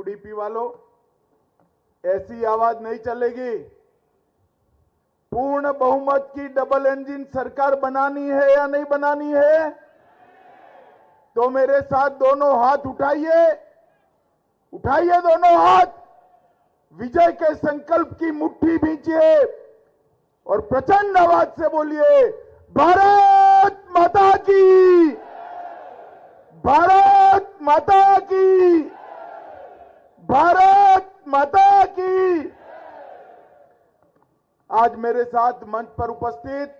UDP वालों, ऐसी आवाज नहीं चलेगी। पूर्ण बहुमत की डबल इंजन सरकार बनानी है या नहीं बनानी है? तो मेरे साथ दोनों हाथ उठाइए, उठाइए दोनों हाथ, विजय के संकल्प की मुट्ठी भींचिए और प्रचंड आवाज से बोलिए, भारत माता की, भारत माता की, भारत माता की। आज मेरे साथ मंच पर उपस्थित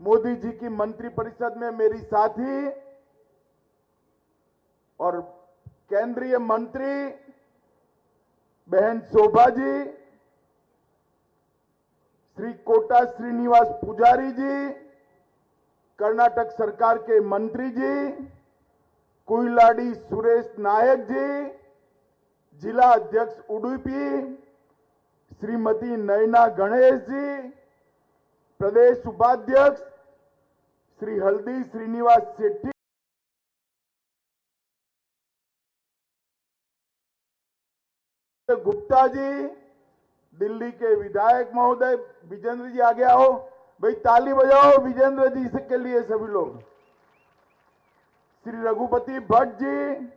मोदी जी की मंत्रिपरिषद में मेरी साथी और केंद्रीय मंत्री बहन शोभा जी, श्री कोटा श्रीनिवास पुजारी जी, कर्नाटक सरकार के मंत्री जी, कुइलाडी सुरेश नायक जी, जिला अध्यक्ष उडुपी श्रीमती नयना गणेश जी, प्रदेश उपाध्यक्ष श्री हल्दी श्रीनिवास शेट्टी, गुप्ता जी, दिल्ली के विधायक महोदय विजेंद्र जी, आगे आओ भाई, ताली बजाओ विजेंद्र जी से के लिए सभी लोग, श्री रघुपति भट्ट जी,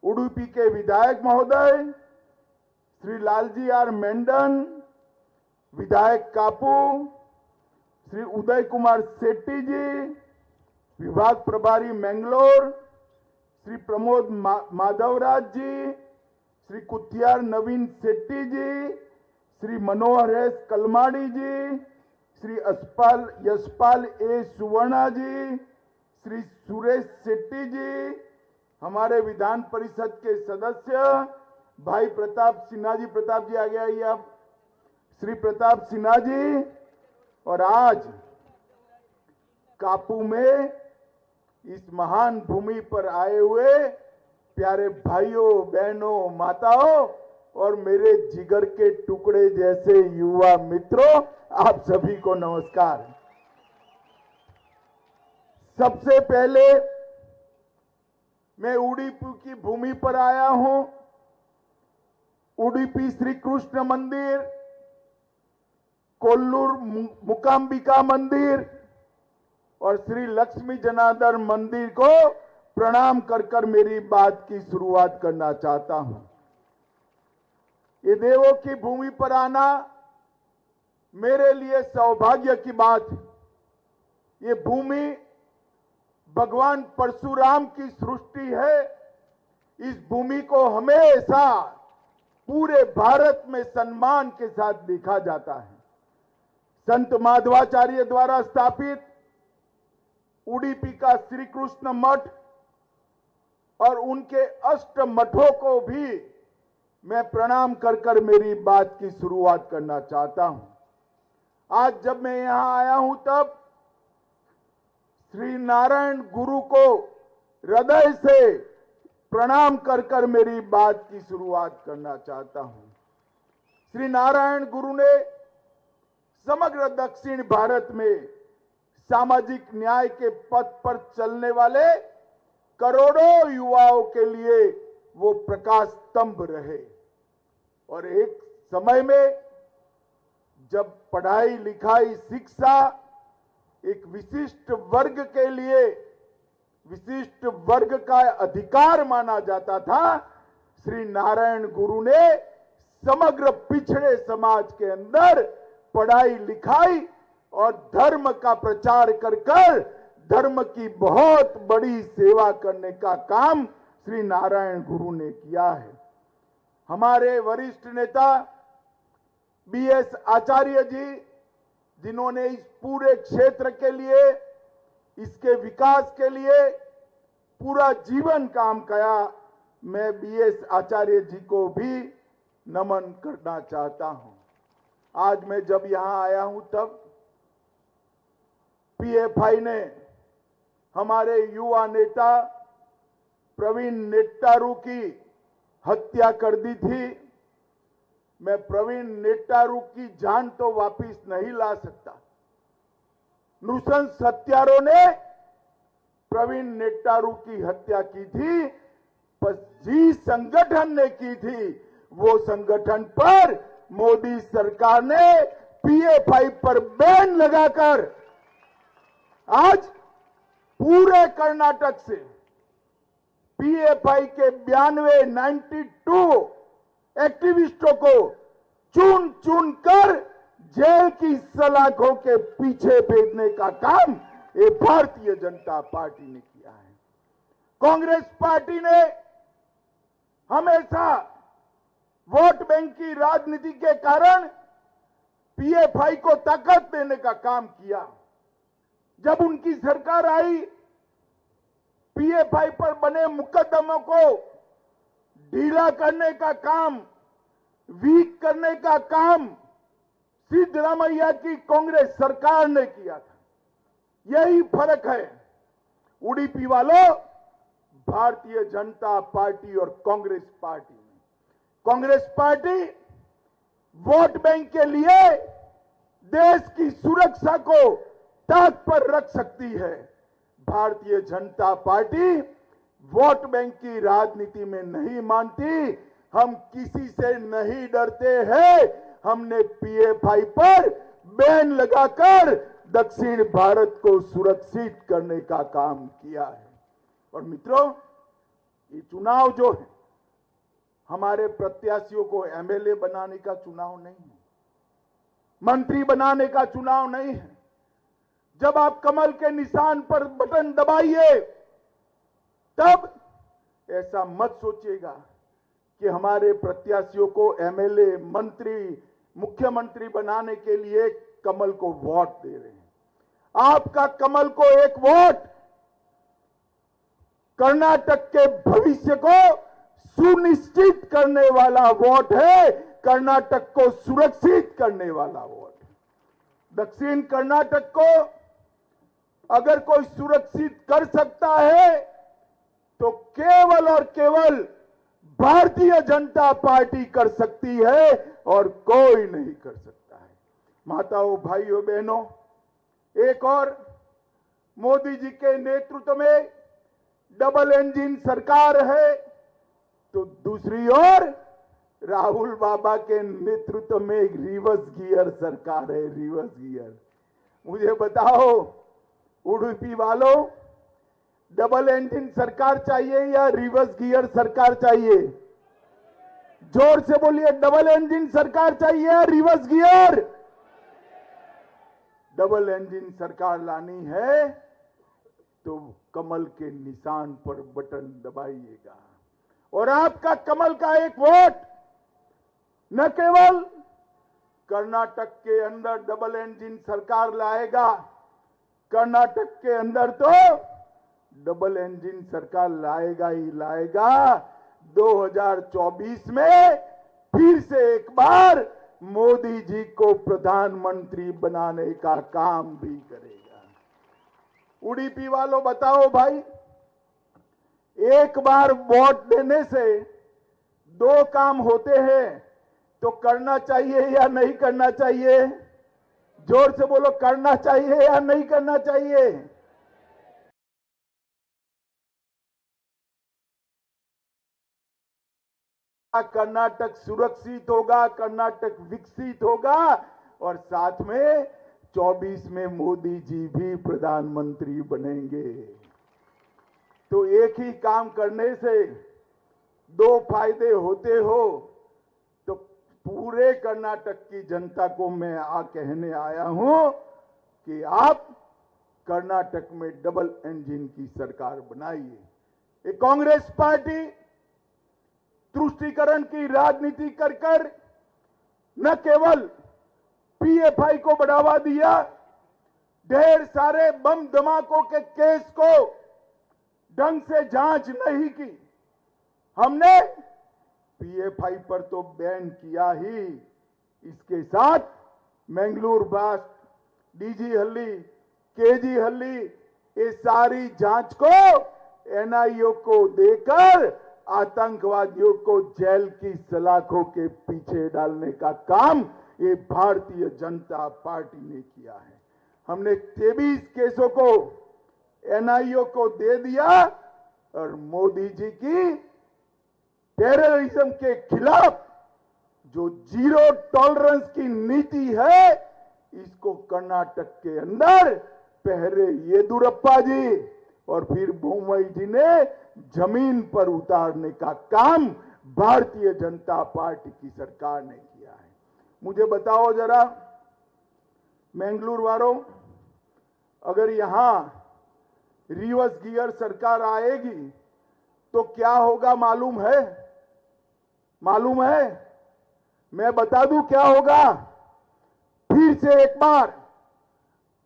उडुपी के विधायक महोदय, श्री लालजी आर मेंडन, विधायक कापू, श्री उदय कुमार शेट्टी जी, विभाग प्रभारी मैंगलोर, श्री प्रमोद माधवराज जी, श्री कुथियार नवीन शेट्टी जी, श्री मनोहर एस कलमाड़ी जी, श्री यशपाल ए सुवर्णा जी, श्री सुरेश शेट्टी जी, हमारे विधान परिषद के सदस्य भाई प्रताप सिन्हा जी, प्रताप जी आगे आइए आप, श्री प्रताप सिन्हा जी, और आज कापू में इस महान भूमि पर आए हुए प्यारे भाइयों बहनों माताओं और मेरे जिगर के टुकड़े जैसे युवा मित्रों, आप सभी को नमस्कार। सबसे पहले मैं उडुपी की भूमि पर आया हूं। उडुपी श्री कृष्ण मंदिर, कोल्लूर मुकाम्बिका मंदिर और श्री लक्ष्मी जनार्दन मंदिर को प्रणाम कर मेरी बात की शुरुआत करना चाहता हूं। ये देवों की भूमि पर आना मेरे लिए सौभाग्य की बात है। ये भूमि भगवान परशुराम की सृष्टि है। इस भूमि को हमेशा पूरे भारत में सम्मान के साथ देखा जाता है। संत माधवाचार्य द्वारा स्थापित उडुपी का श्री कृष्ण मठ और उनके अष्ट मठों को भी मैं प्रणाम कर मेरी बात की शुरुआत करना चाहता हूं। आज जब मैं यहां आया हूं तब श्री नारायण गुरु को हृदय से प्रणाम कर मेरी बात की शुरुआत करना चाहता हूं। श्री नारायण गुरु ने समग्र दक्षिण भारत में सामाजिक न्याय के पथ पर चलने वाले करोड़ों युवाओं के लिए वो प्रकाश स्तंभ रहे। और एक समय में जब पढ़ाई लिखाई शिक्षा एक विशिष्ट वर्ग के लिए विशिष्ट वर्ग का अधिकार माना जाता था, श्री नारायण गुरु ने समग्र पिछड़े समाज के अंदर पढ़ाई लिखाई और धर्म का प्रचार कर धर्म की बहुत बड़ी सेवा करने का काम श्री नारायण गुरु ने किया है। हमारे वरिष्ठ नेता बीएस आचार्य जी, जिन्होंने इस पूरे क्षेत्र के लिए, इसके विकास के लिए पूरा जीवन काम किया, मैं बीएस आचार्य जी को भी नमन करना चाहता हूं। आज मैं जब यहां आया हूं तब पीएफआई ने हमारे युवा नेता प्रवीण नेट्टारू की हत्या कर दी थी। मैं प्रवीण नेट्टारू की जान तो वापिस नहीं ला सकता। नृशंस हत्यारों ने प्रवीण नेट्टारू की हत्या की थी, पर जिस संगठन ने की थी वो संगठन पर मोदी सरकार ने पीएफआई पर बैन लगाकर आज पूरे कर्नाटक से पीएफआई के 92 एक्टिविस्टों को चुन चुन कर जेल की सलाखों के पीछे भेजने का काम ये भारतीय जनता पार्टी ने किया है। कांग्रेस पार्टी ने हमेशा वोट बैंक की राजनीति के कारण पीएफआई को ताकत देने का काम किया। जब उनकी सरकार आई, पीएफआई पर बने मुकदमों को ढीला करने का काम, वीक करने का काम सिद्धरामैया की कांग्रेस सरकार ने किया था। यही फर्क है उडुपी वालों, भारतीय जनता पार्टी और कांग्रेस पार्टी में। कांग्रेस पार्टी वोट बैंक के लिए देश की सुरक्षा को ताक पर रख सकती है। Bharatiya Janata party vote bank की राजनीति में नहीं मानती। हम किसी से नहीं डरते हैं। हमने पीएफआई पर बैन लगाकर दक्षिण भारत को सुरक्षित करने का काम किया है। और मित्रों, ये चुनाव जो है हमारे प्रत्याशियों को एमएलए बनाने का चुनाव नहीं है, मंत्री बनाने का चुनाव नहीं है। जब आप कमल के निशान पर बटन दबाइए तब ऐसा मत सोचिएगा कि हमारे प्रत्याशियों को एमएलए, मंत्री, मुख्यमंत्री बनाने के लिए कमल को वोट दे रहे हैं। आपका कमल को एक वोट कर्नाटक के भविष्य को सुनिश्चित करने वाला वोट है, कर्नाटक को सुरक्षित करने वाला वोट है। दक्षिण कर्नाटक को अगर कोई सुरक्षित कर सकता है तो केवल और केवल भारतीय जनता पार्टी कर सकती है और कोई नहीं कर सकता है। माताओं, भाइयों, बहनों, एक और मोदी जी के नेतृत्व में डबल इंजन सरकार है तो दूसरी ओर राहुल बाबा के नेतृत्व में एक रिवर्स गियर सरकार है। Reverse gear. मुझे बताओ उडुपी वालों, डबल इंजन सरकार चाहिए या रिवर्स गियर सरकार चाहिए? जोर से बोलिए, डबल इंजन सरकार चाहिए या रिवर्स गियर? डबल इंजन सरकार लानी है तो कमल के निशान पर बटन दबाइएगा और आपका कमल का एक वोट न केवल कर्नाटक के अंदर डबल इंजन सरकार लाएगा, कर्नाटक के अंदर तो डबल इंजन सरकार लाएगा ही लाएगा। 2024 में फिर से एक बार मोदी जी को प्रधानमंत्री बनाने का काम भी करेगा। उडुपी वालों बताओ भाई, एक बार वोट देने से दो काम होते हैं तो करना चाहिए या नहीं करना चाहिए? जोर से बोलो, करना चाहिए या नहीं करना चाहिए? कर्नाटक सुरक्षित होगा, कर्नाटक विकसित होगा और साथ में 24 में मोदी जी भी प्रधानमंत्री बनेंगे। तो एक ही काम करने से दो फायदे होते हो। तो पूरे कर्नाटक की जनता को मैं कहने आया हूं कि आप कर्नाटक में डबल इंजन की सरकार बनाइए। ये कांग्रेस पार्टी तुष्टीकरण की राजनीति कर कर न केवल पीएफआई को बढ़ावा दिया, ढेर सारे बम धमाकों के केस को ढंग से जांच नहीं की। हमने पीएफआई पर तो बैन किया ही, इसके साथ मैंगलोर ब्लास्ट, डीजी हल्ली, केजी हल्ली, ये सारी जांच को एनआईओ को देकर आतंकवादियों को जेल की सलाखों के पीछे डालने का काम ये भारतीय जनता पार्टी ने किया है। हमने 23 केसों को एनआईओ को दे दिया और मोदी जी की टेररिज्म के खिलाफ जो जीरो टॉलरेंस की नीति है, इसको कर्नाटक के अंदर पहले येदुरप्पा जी और फिर बोम्मई जी ने जमीन पर उतारने का काम भारतीय जनता पार्टी की सरकार ने किया है। मुझे बताओ जरा, मैंगलोर वालों, अगर यहां रिवर्स गियर सरकार आएगी तो क्या होगा मालूम है? मालूम है? मैं बता दूं क्या होगा। फिर से एक बार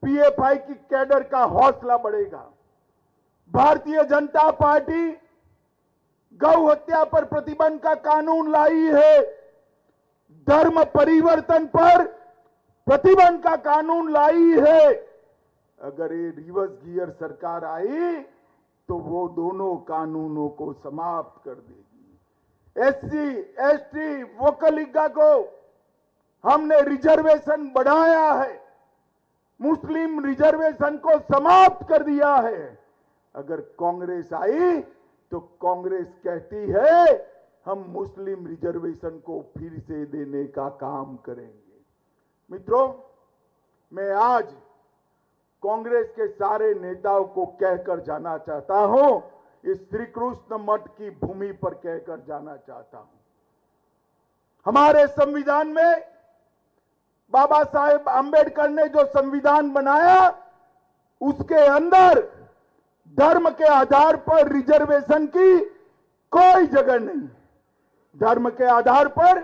पीएफआई की कैडर का हौसला बढ़ेगा। भारतीय जनता पार्टी गौ हत्या पर प्रतिबंध का कानून लाई है, धर्म परिवर्तन पर प्रतिबंध का कानून लाई है। अगर ये रिवर्स गियर सरकार आई तो वो दोनों कानूनों को समाप्त कर देगी। एससी, एसटी, वोकलिगा को हमने रिजर्वेशन बढ़ाया है, मुस्लिम रिजर्वेशन को समाप्त कर दिया है। अगर कांग्रेस आई तो कांग्रेस कहती है हम मुस्लिम रिजर्वेशन को फिर से देने का काम करेंगे। मित्रों, मैं आज कांग्रेस के सारे नेताओं को कहकर जाना चाहता हूं, इस श्री कृष्ण मठ की भूमि पर कहकर जाना चाहता हूं, हमारे संविधान में बाबा साहेब आंबेडकर ने जो संविधान बनाया उसके अंदर धर्म के आधार पर रिजर्वेशन की कोई जगह नहीं। धर्म के आधार पर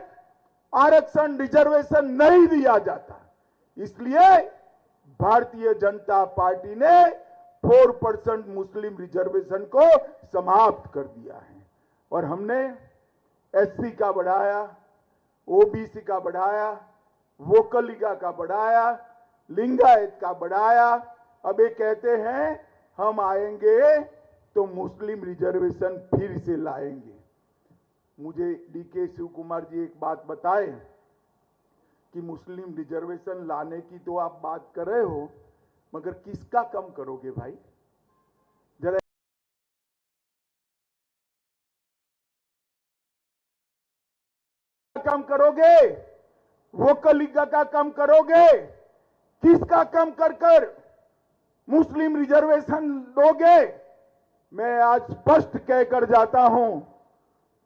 आरक्षण, रिजर्वेशन नहीं दिया जाता। इसलिए भारतीय जनता पार्टी ने 4% मुस्लिम रिजर्वेशन को समाप्त कर दिया है और हमने एससी का बढ़ाया, ओबीसी का बढ़ाया, वोकलिगा का बढ़ाया, लिंगायत का बढ़ाया। अब ये कहते हैं हम आएंगे तो मुस्लिम रिजर्वेशन फिर से लाएंगे। मुझे डीके शिव कुमार जी एक बात बताए कि मुस्लिम रिजर्वेशन लाने की तो आप बात कर रहे हो, मगर किसका कम करोगे भाई? जरा कम करोगे? वोकलिगा का कम करोगे? किसका कम कर मुस्लिम रिजर्वेशन दोगे? मैं आज स्पष्ट कहकर जाता हूं,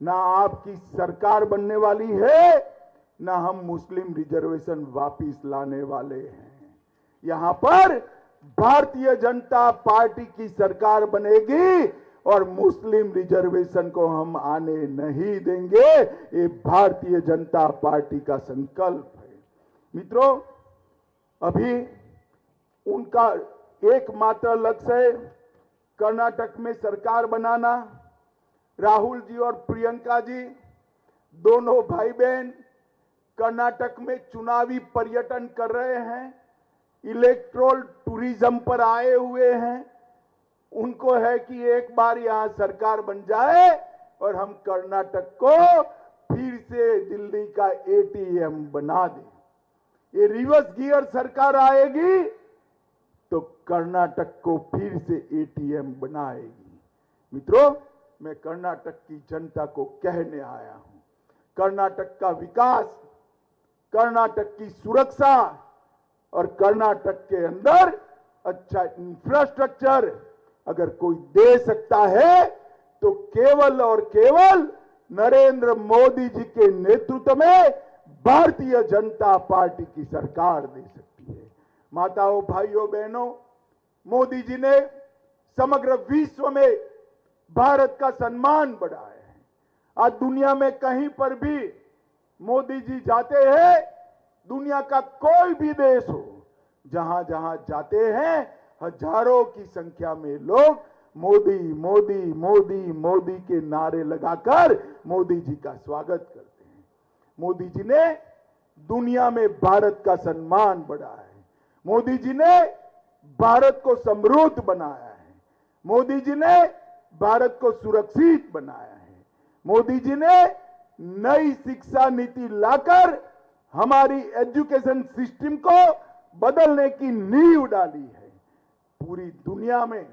ना आपकी सरकार बनने वाली है, ना हम मुस्लिम रिजर्वेशन वापिस लाने वाले हैं। यहां पर भारतीय जनता पार्टी की सरकार बनेगी और मुस्लिम रिजर्वेशन को हम आने नहीं देंगे। ये भारतीय जनता पार्टी का संकल्प है। मित्रों, अभी उनका एकमात्र लक्ष्य है कर्नाटक में सरकार बनाना। राहुल जी और प्रियंका जी दोनों भाई बहन कर्नाटक में चुनावी पर्यटन कर रहे हैं, इलेक्ट्रोल टूरिज्म पर आए हुए हैं। उनको है कि एक बार यहां सरकार बन जाए और हम कर्नाटक को फिर से दिल्ली का एटीएम बना दें। ये रिवर्स गियर सरकार आएगी तो कर्नाटक को फिर से एटीएम बनाएगी। मित्रों, मैं कर्नाटक की जनता को कहने आया हूं, कर्नाटक का विकास, कर्नाटक की सुरक्षा और कर्नाटक के अंदर अच्छा इंफ्रास्ट्रक्चर अगर कोई दे सकता है तो केवल और केवल नरेंद्र मोदी जी के नेतृत्व में भारतीय जनता पार्टी की सरकार दे सकती है। माताओं, भाइयों, बहनों, मोदी जी ने समग्र विश्व में भारत का सम्मान बढ़ाया है। आज दुनिया में कहीं पर भी मोदी जी जाते हैं, दुनिया का कोई भी देश हो, जहां जहां जाते हैं हजारों की संख्या में लोग मोदी मोदी मोदी मोदी के नारे लगाकर मोदी जी का स्वागत करते हैं। मोदी जी ने दुनिया में भारत का सम्मान बढ़ाया है। मोदी जी ने भारत को समृद्ध बनाया है। मोदी जी ने भारत को सुरक्षित बनाया है। मोदी जी ने नई शिक्षा नीति लाकर हमारी एजुकेशन सिस्टम को बदलने की नींव डाली है। पूरी दुनिया में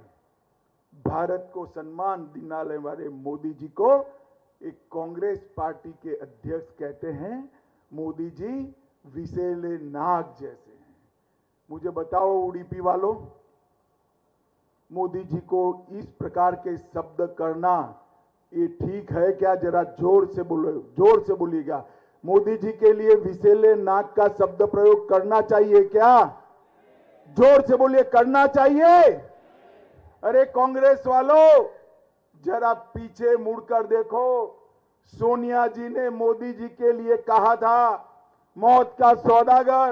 भारत को सम्मान दिलाने वाले मोदी जी को एक कांग्रेस पार्टी के अध्यक्ष कहते हैं मोदी जी विषैले नाग जैसे हैं। मुझे बताओ उडुपी वालों, मोदी जी को इस प्रकार के शब्द करना ये ठीक है क्या? जरा जोर से बोलो, जोर से बोलिएगा। मोदी जी के लिए विषैले नाग का शब्द प्रयोग करना चाहिए क्या? जोर से बोलिए, करना चाहिए? अरे कांग्रेस वालों, जरा पीछे मुड़कर देखो। सोनिया जी ने मोदी जी के लिए कहा था मौत का सौदागर।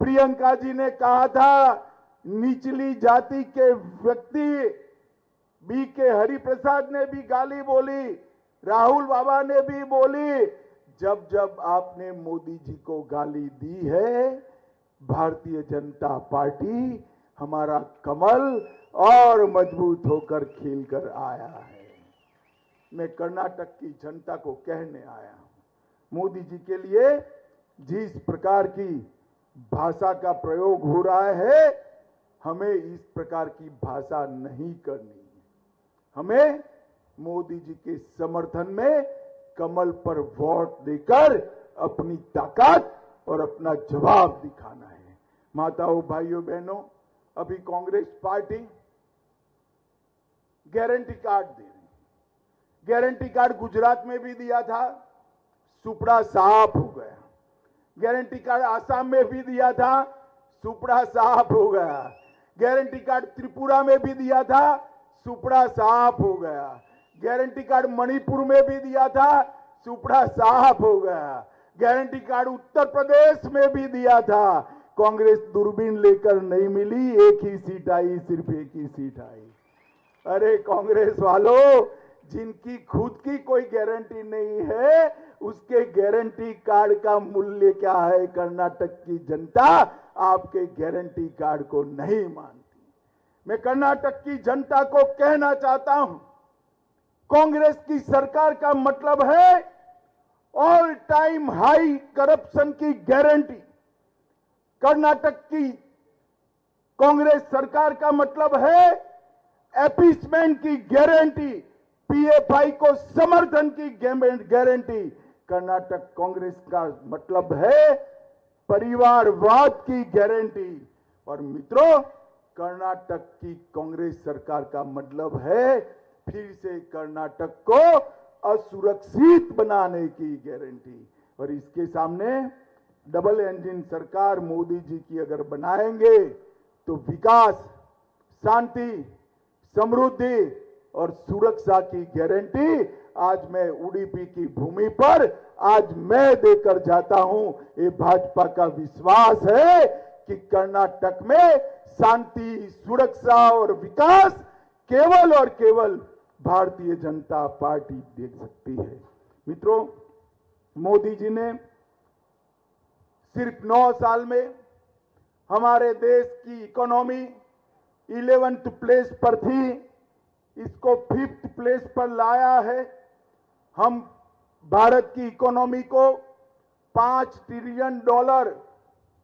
प्रियंका जी ने कहा था निचली जाति के व्यक्ति। बी के हरिप्रसाद ने भी गाली बोली, राहुल बाबा ने भी बोली। जब जब आपने मोदी जी को गाली दी है, भारतीय जनता पार्टी हमारा कमल और मजबूत होकर खिल कर आया है। मैं कर्नाटक की जनता को कहने आया हूं, मोदी जी के लिए जिस प्रकार की भाषा का प्रयोग हो रहा है, हमें इस प्रकार की भाषा नहीं करनी है। हमें मोदी जी के समर्थन में कमल पर वोट देकर अपनी ताकत और अपना जवाब दिखाना है। माताओं, भाइयों, बहनों, अभी कांग्रेस पार्टी गारंटी कार्ड दे रही। गारंटी कार्ड गुजरात में भी दिया था, सुपड़ा साफ हो गया। गारंटी कार्ड आसाम में भी दिया था, सुपड़ा साफ हो गया। गारंटी कार्ड त्रिपुरा में भी दिया था, सुपड़ा साफ हो गया। गारंटी कार्ड मणिपुर में भी दिया था, सुपड़ा साफ हो गया। गारंटी कार्ड उत्तर प्रदेश में भी दिया था। कांग्रेस दूरबीन लेकर नहीं मिली, एक ही सीट आई, सिर्फ एक ही सीट आई। अरे कांग्रेस वालों, जिनकी खुद की कोई गारंटी नहीं है, उसके गारंटी कार्ड का मूल्य क्या है? कर्नाटक की जनता आपके गारंटी कार्ड को नहीं मानती। मैं कर्नाटक की जनता को कहना चाहता हूं, कांग्रेस की सरकार का मतलब है ऑल टाइम हाई करप्शन की गारंटी। कर्नाटक की कांग्रेस सरकार का मतलब है एपीसमेंट की गारंटी, पीएफआई को समर्थन की गारंटी। कर्नाटक कांग्रेस का मतलब है परिवारवाद की गारंटी। और मित्रों, कर्नाटक की कांग्रेस सरकार का मतलब है फिर से कर्नाटक को असुरक्षित बनाने की गारंटी। और इसके सामने डबल इंजन सरकार मोदी जी की अगर बनाएंगे तो विकास, शांति, समृद्धि और सुरक्षा की गारंटी आज मैं उडुपी की भूमि पर आज मैं देकर जाता हूं। ये भाजपा का विश्वास है कि कर्नाटक में शांति, सुरक्षा और विकास केवल और केवल भारतीय जनता पार्टी दे सकती है। मित्रों, मोदी जी ने सिर्फ 9 साल में हमारे देश की इकोनॉमी 11th प्लेस पर थी, इसको 5th प्लेस पर लाया है। हम भारत की इकोनॉमी को $5 ट्रिलियन,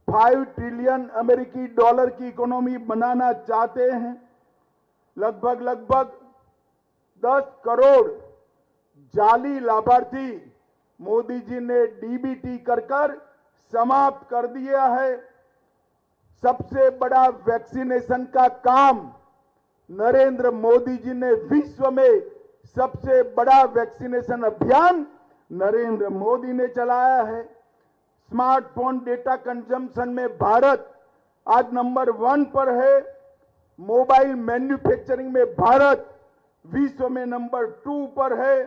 5 ट्रिलियन अमेरिकी डॉलर की इकोनॉमी बनाना चाहते हैं। लगभग 10 करोड़ जाली लाभार्थी मोदी जी ने डीबीटी कर समाप्त कर दिया है। सबसे बड़ा वैक्सीनेशन का काम नरेंद्र मोदी जी ने, विश्व में सबसे बड़ा वैक्सीनेशन अभियान नरेंद्र मोदी ने चलाया है। स्मार्टफोन डेटा कंजम्पशन में भारत आज नंबर 1 पर है। मोबाइल मैन्युफैक्चरिंग में भारत विश्व में नंबर 2 पर है।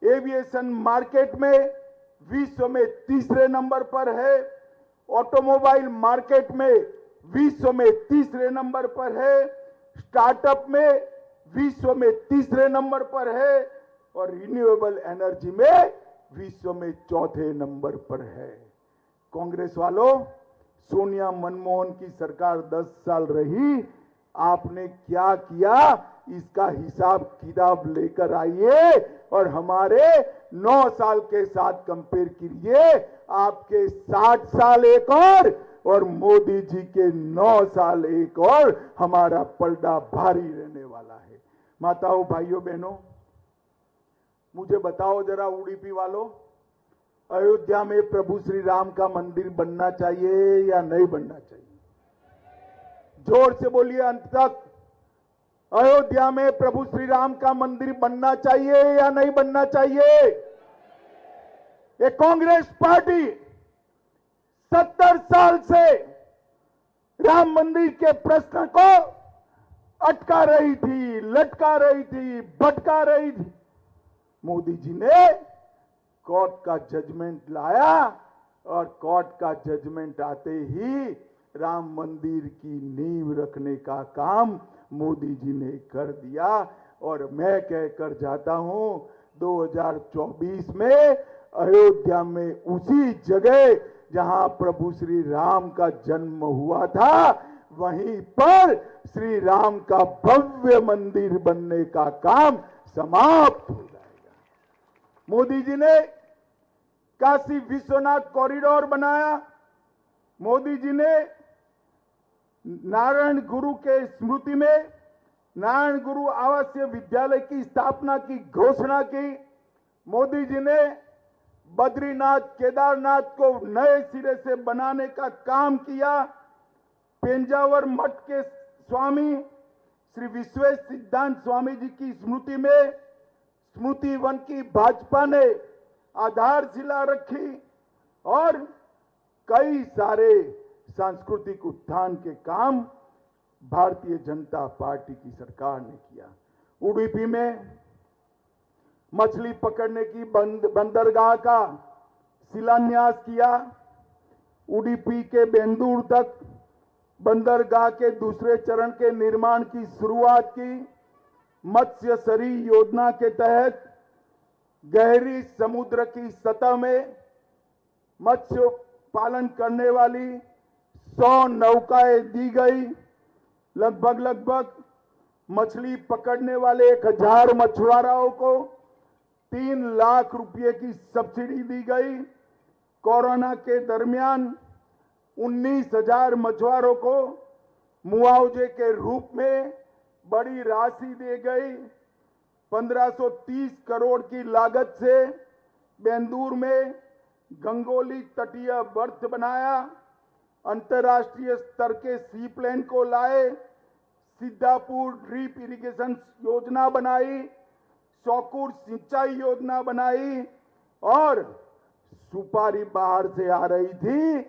एविएशन मार्केट में विश्व में 3रे नंबर पर है। ऑटोमोबाइल मार्केट में विश्व में 3रे नंबर पर है। स्टार्टअप में विश्व में 3रे नंबर पर है। और रिन्यूएबल एनर्जी में विश्व में 4थे नंबर पर है। कांग्रेस वालों, सोनिया मनमोहन की सरकार 10 साल रही, आपने क्या किया इसका हिसाब किताब लेकर आइए और हमारे 9 साल के साथ कंपेयर कीजिए। आपके 60 साल एक और मोदी जी के 9 साल एक और, हमारा पलड़ा भारी रहने वाला है। माताओं, भाइयों, बहनों, मुझे बताओ जरा उडुपी वालों, अयोध्या में प्रभु श्री राम का मंदिर बनना चाहिए या नहीं बनना चाहिए? जोर से बोलिए अंत तक। अयोध्या में प्रभु श्री राम का मंदिर बनना चाहिए या नहीं बनना चाहिए? ये कांग्रेस पार्टी 70 साल से राम मंदिर के प्रश्न को अटका रही थी, लटका रही थी, भटका रही थी। मोदी जी ने कोर्ट का जजमेंट लाया और कोर्ट का जजमेंट आते ही राम मंदिर की नींव रखने का काम मोदी जी ने कर दिया। और मैं कहकर जाता हूं 2024 में अयोध्या में उसी जगह जहां प्रभु श्री राम का जन्म हुआ था, वहीं पर श्री राम का भव्य मंदिर बनने का काम समाप्त हो जाएगा। मोदी जी ने काशी विश्वनाथ कॉरिडोर बनाया। मोदी जी ने नारायण गुरु के स्मृति में नारायण गुरु आवासीय विद्यालय की स्थापना की घोषणा की। मोदी जी ने बद्रीनाथ केदारनाथ को नए सिरे से बनाने का काम किया। पेंजावर मठ के स्वामी श्री विश्वेश सिद्धांत स्वामी जी की स्मृति में स्मृति वन की भाजपा ने आधारशिला रखी और कई सारे सांस्कृतिक उत्थान के काम भारतीय जनता पार्टी की सरकार ने किया। उडुपी में मछली पकड़ने की बंदरगाह का शिलान्यास किया। उडुपी के बेंदूर तक बंदरगाह के दूसरे चरण के निर्माण की शुरुआत की। मत्स्य सरी योजना के तहत गहरी समुद्र की सतह में मत्स्य पालन करने वाली 100 नौकाएं दी गई। लगभग मछली पकड़ने वाले 1000 मछुआरों को 3 लाख रुपए की सब्सिडी दी गई। कोरोना के दरमियान 19,000 मछुआरों को मुआवजे के रूप में बड़ी राशि दी गई। 1530 करोड़ की लागत से बेंदूर में गंगोली तटीय बर्थ बनाया। अंतर्राष्ट्रीय स्तर के सी प्लेन को लाए। सिद्धापुर ड्रिप इरिगेशन योजना बनाई। शौकूर सिंचाई योजना बनाई। और सुपारी बाहर से आ रही थी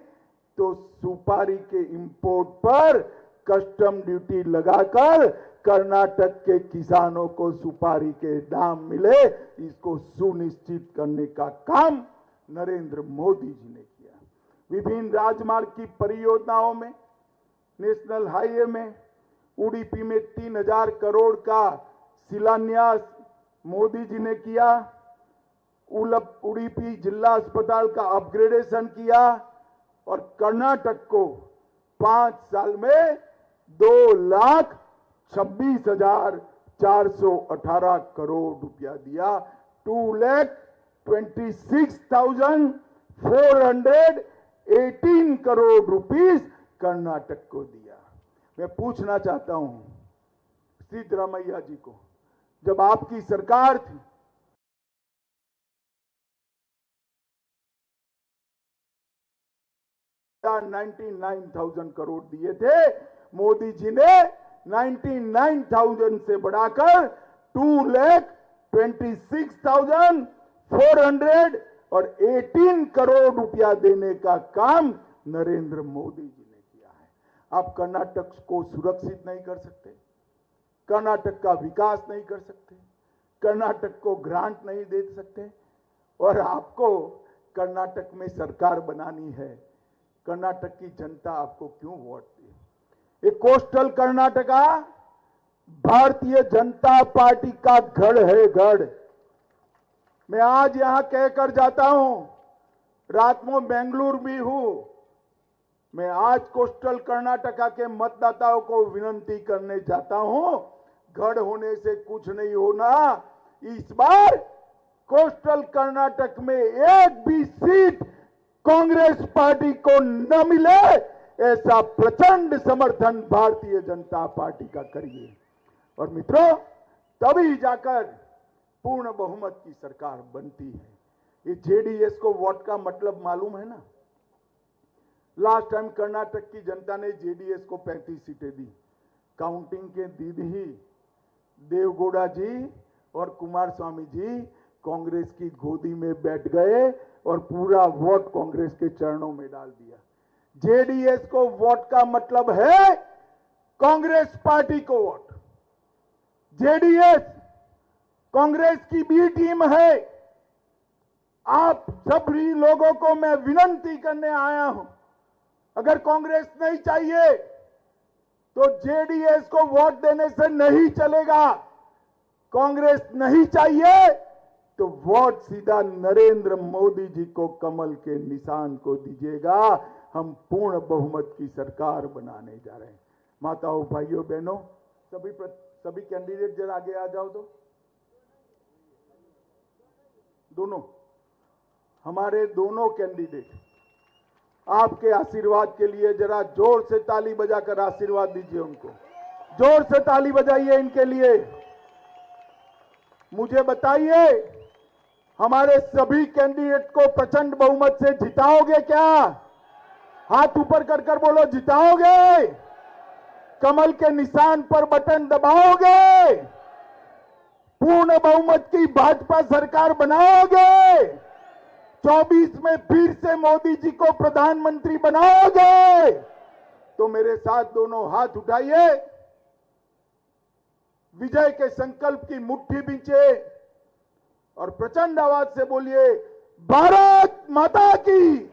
तो सुपारी के इंपोर्ट पर कस्टम ड्यूटी लगाकर कर्नाटक के किसानों को सुपारी के दाम मिले, इसको सुनिश्चित करने का काम नरेंद्र मोदी जी ने किया। विभिन्न राजमार्ग की परियोजनाओं में, नेशनल हाईवे में उडुपी में 3000 करोड़ का शिलान्यास मोदी जी ने किया। उडुपी जिला अस्पताल का अपग्रेडेशन किया और कर्नाटक को 5 साल में 2,26,418 करोड़ रुपया दिया। 2,26,418 करोड़ रुपीस कर्नाटक को दिया। मैं पूछना चाहता हूं सिद्धरामैया जी को, जब आपकी सरकार थी 99,000 करोड़ दिए थे, मोदी जी ने 99,000 से बढ़ाकर 2,26,418 करोड़ रुपया देने का काम नरेंद्र मोदी जी ने किया है। आप कर्नाटक को सुरक्षित नहीं कर सकते, कर्नाटक का विकास नहीं कर सकते, कर्नाटक को ग्रांट नहीं दे सकते, और आपको कर्नाटक में सरकार बनानी है। कर्नाटक की जनता आपको क्यों वोट दी? ये कोस्टल कर्नाटका भारतीय जनता पार्टी का गढ़ है, गढ़। मैं आज यहां कहकर जाता हूं, रात में बेंगलुरु भी हूं। मैं आज कोस्टल कर्नाटका के मतदाताओं को विनती करने जाता हूं, गढ़ होने से कुछ नहीं होना। इस बार कोस्टल कर्नाटक में एक भी सीट कांग्रेस पार्टी को न मिले, ऐसा प्रचंड समर्थन भारतीय जनता पार्टी का करिए। और मित्रों, तभी जाकर पूर्ण बहुमत की सरकार बनती है। ये जेडीएस को वोट का मतलब मालूम है ना? लास्ट टाइम कर्नाटक की जनता ने जेडीएस को 35 सीटें दी। काउंटिंग के दिन ही देवगौड़ा जी और कुमार स्वामी जी कांग्रेस की गोदी में बैठ गए और पूरा वोट कांग्रेस के चरणों में डाल दिया। जेडीएस को वोट का मतलब है कांग्रेस पार्टी को वोट। जेडीएस कांग्रेस की बी टीम है। आप सभी लोगों को मैं विनती करने आया हूं, अगर कांग्रेस नहीं चाहिए तो जेडीएस को वोट देने से नहीं चलेगा। कांग्रेस नहीं चाहिए तो वोट सीधा नरेंद्र मोदी जी को कमल के निशान को दीजिएगा। हम पूर्ण बहुमत की सरकार बनाने जा रहे हैं। माताओं, भाइयों, बहनों, सभी कैंडिडेट जरा आगे आ जाओ। तो दोनों हमारे दोनों कैंडिडेट आपके आशीर्वाद के लिए जरा जोर से ताली बजाकर आशीर्वाद दीजिए उनको। जोर से ताली बजाइए इनके लिए। मुझे बताइए, हमारे सभी कैंडिडेट को प्रचंड बहुमत से जिताओगे क्या? हाथ ऊपर कर कर बोलो, जिताओगे? कमल के निशान पर बटन दबाओगे? पूर्ण बहुमत की भाजपा सरकार बनाओगे? 24 में फिर से मोदी जी को प्रधानमंत्री बनाओगे? तो मेरे साथ दोनों हाथ उठाइए, विजय के संकल्प की मुट्ठी बींचे और प्रचंड आवाज से बोलिए, भारत माता की।